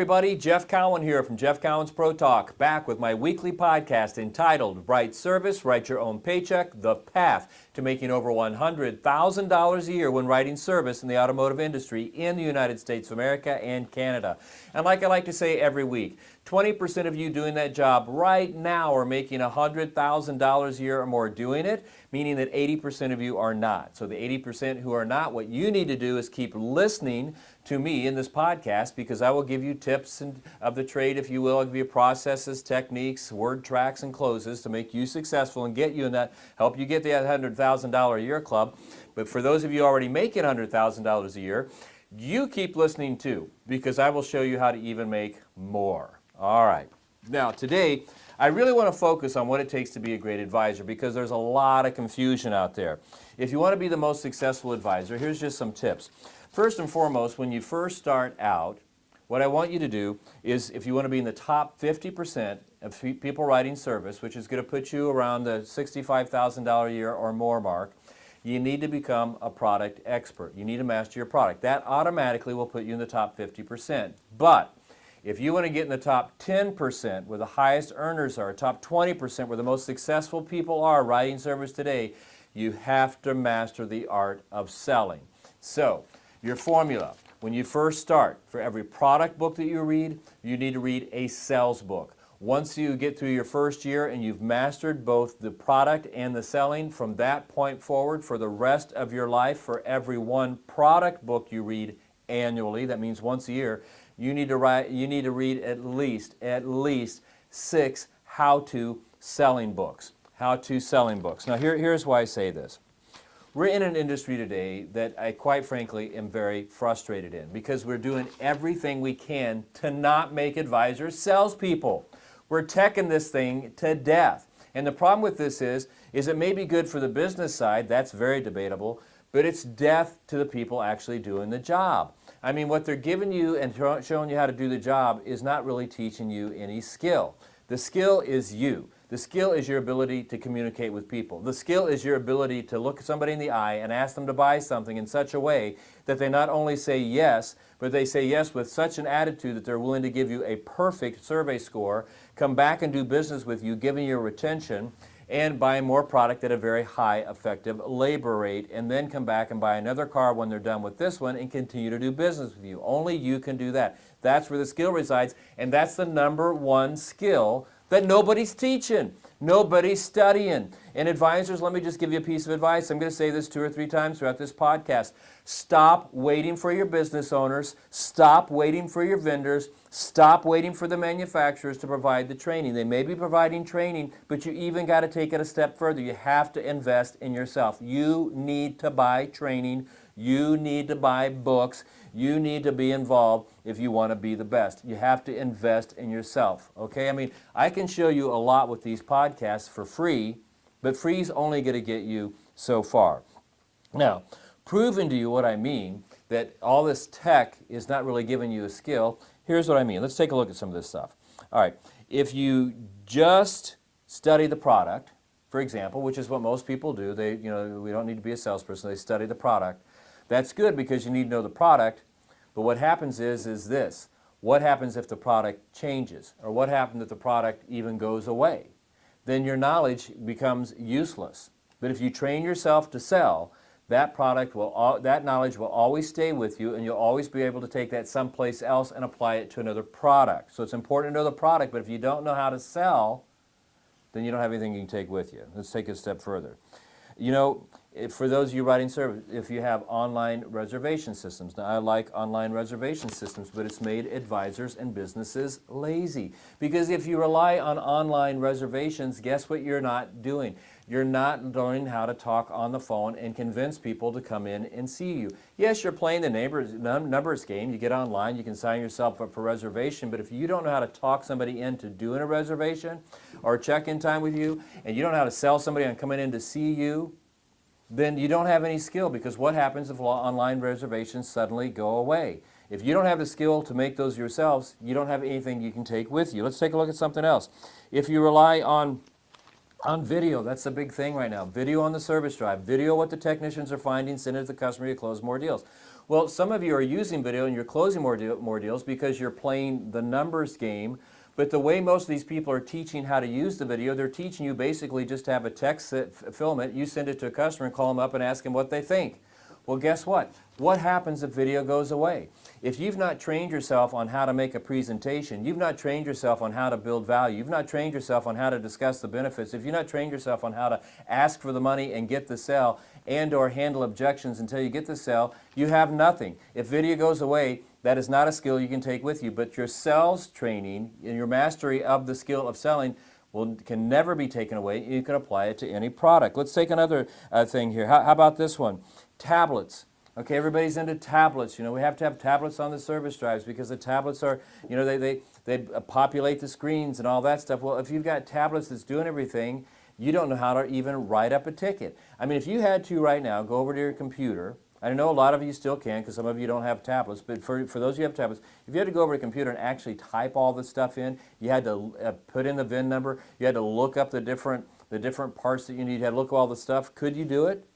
everybody, Jeff Cowan here from Jeff Cowan's Pro Talk, back with my weekly podcast entitled Right Service, Write Your Own Paycheck, The Path to Making Over $100,000 a year when writing service in the automotive industry in the United States of America and Canada. And like I like to say every week, 20% of you doing that job right now are making $100,000 a year or more doing it, meaning that 80% of you are not. So the 80% who are not, what you need to do is keep listening to me in this podcast, because I will give you tips of the trade, if you will. I'll give you processes, techniques, word tracks, and closes to make you successful and get you in that, help you get the $100,000 a year club. But for those of you already making $100,000 a year, you keep listening too, because I will show you how to even make more. All right. Now today, I really want to focus on what it takes to be a great advisor, because there's a lot of confusion out there. If you want to be the most successful advisor, here's just some tips. First and foremost, when you first start out, what I want you to do is, if you want to be in the top 50% of people writing service, which is going to put you around the $65,000 a year or more mark, you need to become a product expert. You need to master your product. That automatically will put you in the top 50%. But if you want to get in the top 10% where the highest earners are, top 20% where the most successful people are writing service today, you have to master the art of selling. So, your formula, when you first start, for every product book that you read, you need to read a sales book. Once you get through your first year and you've mastered both the product and the selling, from that point forward, for the rest of your life, for every one product book you read annually, that means once a year, you need to read at least 6 how-to selling books. How-to selling books. Now here's why I say this. We're in an industry today that I quite frankly am very frustrated in, because we're doing everything we can to not make advisors salespeople. We're teching this thing to death. And the problem with this is it may be good for the business side, that's very debatable, but it's death to the people actually doing the job. I mean, what they're giving you and showing you how to do the job is not really teaching you any skill. The skill is you. The skill is your ability to communicate with people. The skill is your ability to look somebody in the eye and ask them to buy something in such a way that they not only say yes, but they say yes with such an attitude that they're willing to give you a perfect survey score, come back and do business with you, giving you retention, and buy more product at a very high effective labor rate, and then come back and buy another car when they're done with this one and continue to do business with you. Only you can do that. That's where the skill resides, and that's the number one skill that nobody's teaching, nobody's studying. And advisors, let me just give you a piece of advice. I'm going to say this 2 or 3 times throughout this podcast. Stop waiting for your business owners. Stop waiting for your vendors. Stop waiting for the manufacturers to provide the training. They may be providing training, but you even got to take it a step further. You have to invest in yourself. You need to buy training. You need to buy books. You need to be involved if you want to be the best. You have to invest in yourself, okay? I mean, I can show you a lot with these podcasts for free, but free is only going to get you so far. Now, proving to you what I mean, that all this tech is not really giving you a skill, here's what I mean. Let's take a look at some of this stuff. All right, if you just study the product, for example, which is what most people do, we don't need to be a salesperson, they study the product. That's good because you need to know the product, but what happens is this. What happens if the product changes? Or what happens if the product even goes away? Then your knowledge becomes useless. But if you train yourself to sell, that knowledge will always stay with you, and you'll always be able to take that someplace else and apply it to another product. So it's important to know the product, but if you don't know how to sell, then you don't have anything you can take with you. Let's take it a step further. You know, for those of you writing service, if you have online reservation systems. Now, I like online reservation systems, but it's made advisors and businesses lazy. Because if you rely on online reservations, guess what you're not doing? You're not learning how to talk on the phone and convince people to come in and see you. Yes, you're playing the numbers game. You get online, you can sign yourself up for reservation, but if you don't know how to talk somebody into doing a reservation or check-in time with you, and you don't know how to sell somebody on coming in to see you, then you don't have any skill, because what happens if online reservations suddenly go away? If you don't have the skill to make those yourselves, you don't have anything you can take with you. Let's take a look at something else. If you rely on video, that's the big thing right now. Video on the service drive. Video what the technicians are finding, send it to the customer to close more deals. Well, some of you are using video and you're closing more deals because you're playing the numbers game. But the way most of these people are teaching how to use the video, they're teaching you basically just to have a text film it, you send it to a customer and call them up and ask them what they think. Well, guess what? What happens if video goes away? If you've not trained yourself on how to make a presentation, you've not trained yourself on how to build value, you've not trained yourself on how to discuss the benefits, if you've not trained yourself on how to ask for the money and get the sale and or handle objections until you get the sale, you have nothing. If video goes away, that is not a skill you can take with you, but your sales training and your mastery of the skill of selling can never be taken away. You can apply it to any product. Let's take another thing here. How about this one? Tablets. Okay, everybody's into tablets. You know, we have to have tablets on the service drives because the tablets are, you know, they populate the screens and all that stuff. Well, if you've got tablets that's doing everything, you don't know how to even write up a ticket. I mean, if you had to right now go over to your computer, I know a lot of you still can because some of you don't have tablets, but for those of you who have tablets, if you had to go over to a computer and actually type all this stuff in, you had to put in the VIN number, you had to look up the different parts that you need, you had to look at all the stuff. Could you do it?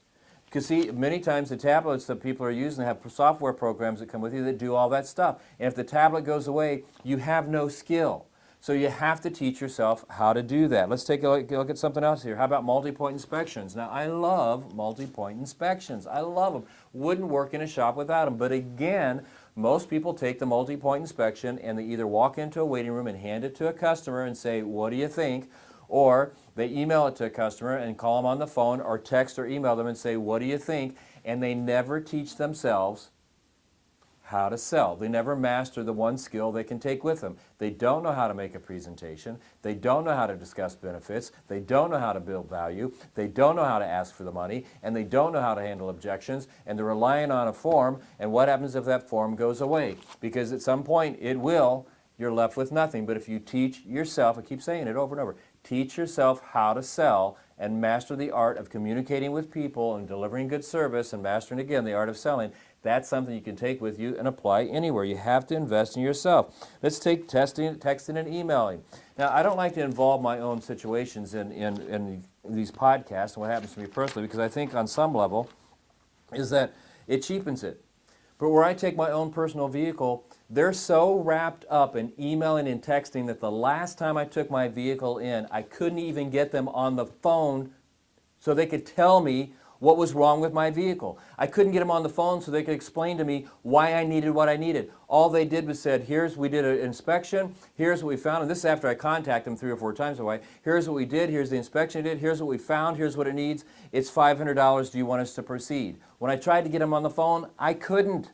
Because see, many times the tablets that people are using have software programs that come with you that do all that stuff. And if the tablet goes away, you have no skill. So you have to teach yourself how to do that. Let's take a look at something else here. How about multi-point inspections? Now, I love multi-point inspections. I love them. Wouldn't work in a shop without them. But again, most people take the multi-point inspection and they either walk into a waiting room and hand it to a customer and say, what do you think? Or they email it to a customer and call them on the phone or text or email them and say, what do you think? And they never teach themselves how to sell. They never master the one skill they can take with them. They don't know how to make a presentation. They don't know how to discuss benefits. They don't know how to build value. They don't know how to ask for the money. And they don't know how to handle objections. And they're relying on a form. And what happens if that form goes away? Because at some point it will. You're left with nothing. But if you teach yourself, I keep saying it over and over, teach yourself how to sell and master the art of communicating with people and delivering good service and mastering, again, the art of selling. That's something you can take with you and apply anywhere. You have to invest in yourself. Let's take texting and emailing. Now, I don't like to involve my own situations in these podcasts and what happens to me personally because I think on some level is that it cheapens it. But where I take my own personal vehicle, they're so wrapped up in emailing and texting that the last time I took my vehicle in, I couldn't even get them on the phone so they could tell me what was wrong with my vehicle. I couldn't get them on the phone so they could explain to me why I needed what I needed. All they did was said, we did an inspection, here's what we found, and this is after I contacted them 3 or 4 times away. Here's what we did, here's the inspection we did, here's what we found, here's what it needs. It's $500, do you want us to proceed? When I tried to get them on the phone, I couldn't.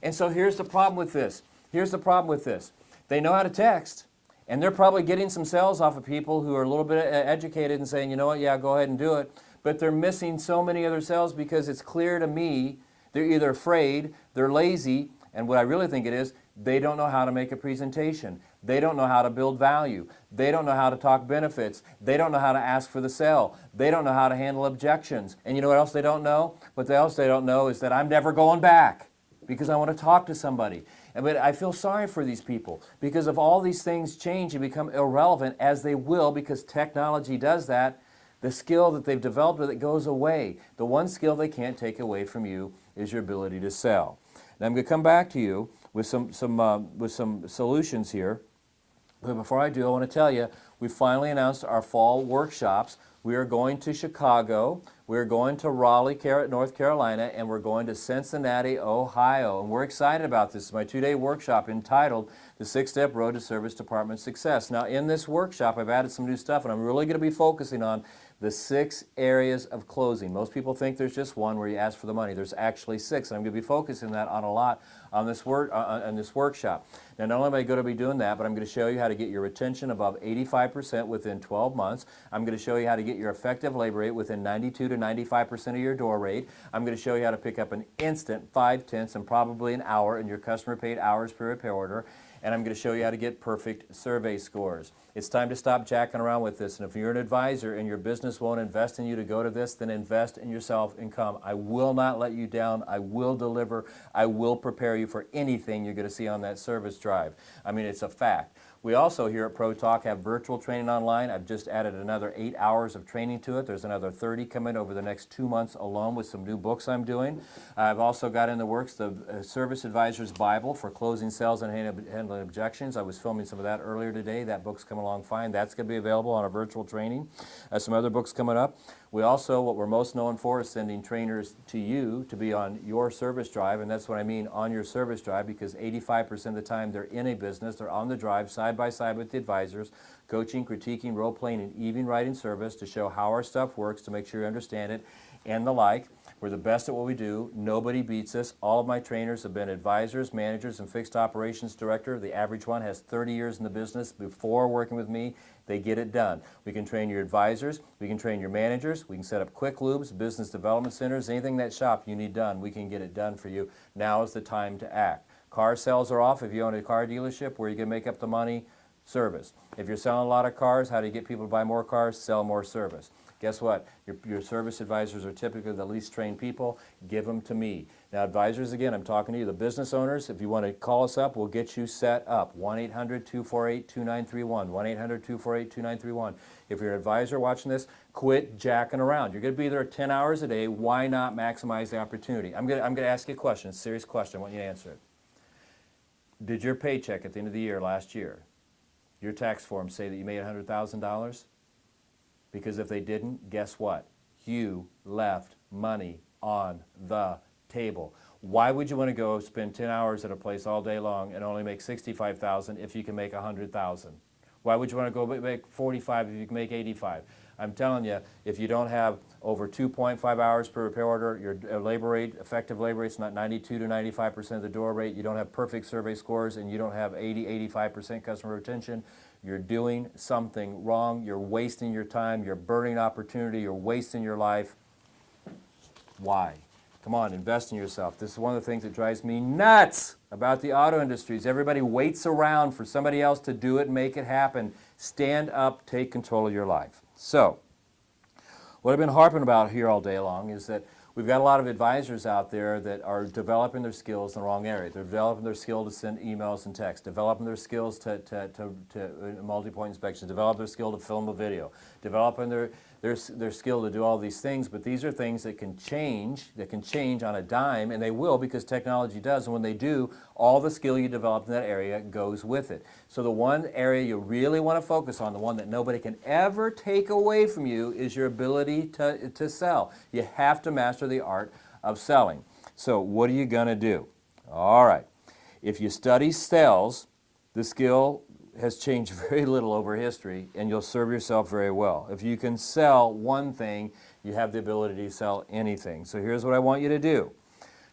And so here's the problem with this. Here's the problem with this. They know how to text, and they're probably getting some sales off of people who are a little bit educated and saying, you know what, yeah, go ahead and do it. But they're missing so many other sales because it's clear to me they're either afraid, they're lazy, and what I really think it is, they don't know how to make a presentation. They don't know how to build value. They don't know how to talk benefits. They don't know how to ask for the sale. They don't know how to handle objections. And you know what else they don't know? What else they don't know is that I'm never going back because I want to talk to somebody. But I feel sorry for these people because if all these things change and become irrelevant, as they will because technology does that, the skill that they've developed with it goes away. The one skill they can't take away from you is your ability to sell. Now I'm going to come back to you with some solutions here. But before I do, I want to tell you, we finally announced our fall workshops. We are going to Chicago, we're going to Raleigh, North Carolina, and we're going to Cincinnati, Ohio. And we're excited about this. It's my 2-day workshop entitled The 6-Step Road to Service Department Success. Now, in this workshop, I've added some new stuff, and I'm really going to be focusing on the 6 areas of closing. Most people think there's just one where you ask for the money. There's actually 6, and I'm going to be focusing that on a lot on this workshop. Now, not only am I going to be doing that, but I'm going to show you how to get your retention above 85% within 12 months. I'm going to show you how to get your effective labor rate within 92 to 95% of your door rate. I'm going to show you how to pick up an instant 5/10 and probably an hour in your customer paid hours per repair order. and I'm going to show you how to get perfect survey scores. It's time to stop jacking around with this, and if you're an advisor and your business won't invest in you to go to this, then invest in yourself and come. I will not let you down. I will deliver. I will prepare you for anything you're going to see on that service drive. I mean, it's a fact. We also here at Pro Talk have virtual training online. I've just added another 8 hours of training to it. There's another 30 coming over the next 2 months alone with some new books I'm doing. I've also got in the works the Service Advisor's Bible for closing sales and handling objections. I was filming some of that earlier today. That book's coming along fine. That's going to be available on our virtual training. Some other books coming up. We also, what we're most known for is sending trainers to you to be on your service drive, and that's what I mean, on your service drive, because 85% of the time they're in a business, they're on the drive side by side with the advisors, coaching, critiquing, role-playing, and even writing service to show how our stuff works, to make sure you understand it, and the like. We're the best at what we do. Nobody beats us. All of my trainers have been advisors, managers, and fixed operations director. The average one has 30 years in the business before working with me. They get it done. We can train your advisors. We can train your managers. We can set up quick lubes, business development centers, anything that shop you need done, we can get it done for you. Now is the time to act. Car sales are off. If you own a car dealership, where you can make up the money, service. If you're selling a lot of cars, how do you get people to buy more cars? Sell more service. Guess what? Your service advisors are typically the least trained people. Give them to me. Now, advisors, again, I'm talking to you, the business owners. If you want to call us up, we'll get you set up. 1-800-248-2931. 1-800-248-2931. If you're an advisor watching this, quit jacking around. You're going to be there 10 hours a day. Why not maximize the opportunity? I'm going to ask you a question, a serious question. I want you to answer it. Did your paycheck at the end of the year last year, your tax forms say that you made $100,000? Because if they didn't, guess what? You left money on the table. Why would you want to go spend 10 hours at a place all day long and only make $65,000 if you can make $100,000? Why would you want to go make $45,000 if you can make $85,000? I'm telling you, if you don't have over 2.5 hours per repair order, your labor rate, effective labor rate is not 92 to 95% of the door rate, you don't have perfect survey scores, and you don't have 85% customer retention, you're doing something wrong. You're wasting your time. You're burning opportunity. You're wasting your life. Why? Come on, invest in yourself. This is one of the things that drives me nuts about the auto industries. Everybody waits around for somebody else to do it and make it happen. Stand up, take control of your life. So, what I've been harping about here all day long is that we've got a lot of advisors out there that are developing their skills in the wrong area. They're developing their skill to send emails and text, developing their skills to multipoint inspections, developing their skill to film a video, developing their skill to do all these things. But these are things that can change on a dime, and they will, because technology does. And when they do, all the skill you develop in that area goes with it. So the one area you really want to focus on, the one that nobody can ever take away from you, is your ability to sell. You have to master the art of selling. So what are you going to do? All right. If you study sales, the skill has changed very little over history, and you'll serve yourself very well. If you can sell one thing, you have the ability to sell anything. So here's what I want you to do.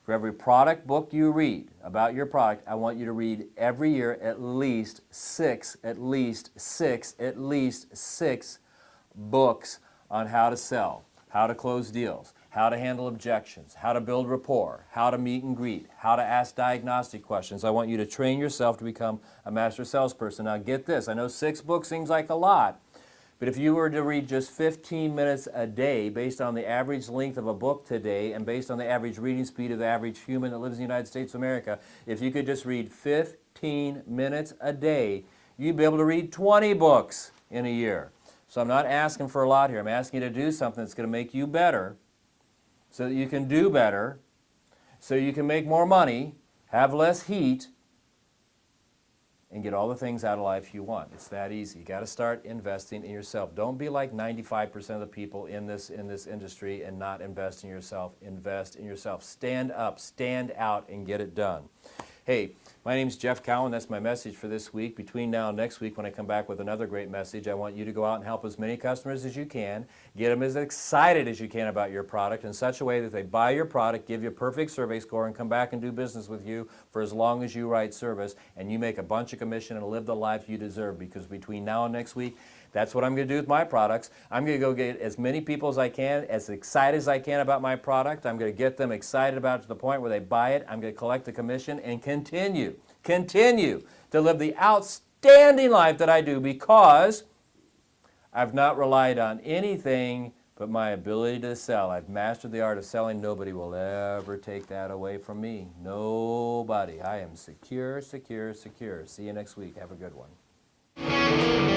For every product book you read about your product, I want you to read every year at least six books on how to sell, how to close deals, how to handle objections, how to build rapport, how to meet and greet, how to ask diagnostic questions. I want you to train yourself to become a master salesperson. Now get this, I know 6 books seems like a lot, but if you were to read just 15 minutes a day based on the average length of a book today and based on the average reading speed of the average human that lives in the United States of America, if you could just read 15 minutes a day, you'd be able to read 20 books in a year. So I'm not asking for a lot here. I'm asking you to do something that's going to make you better so that you can do better, so you can make more money, have less heat, and get all the things out of life you want. It's that easy. You got to start investing in yourself. Don't be like 95% of the people in this industry and not invest in yourself. Invest in yourself. Stand up, stand out, and get it done. Hey, my name's Jeff Cowan. That's my message for this week. Between now and next week, when I come back with another great message, I want you to go out and help as many customers as you can. Get them as excited as you can about your product in such a way that they buy your product, give you a perfect survey score, and come back and do business with you for as long as you write service, and you make a bunch of commission and live the life you deserve. Because between now and next week, that's what I'm going to do with my products. I'm going to go get as many people as I can, as excited as I can about my product. I'm going to get them excited about it to the point where they buy it. I'm going to collect the commission and continue continue to live the outstanding life that I do because I've not relied on anything but my ability to sell. I've mastered the art of selling. Nobody will ever take that away from me. Nobody. I am secure, secure, secure. See you next week. Have a good one.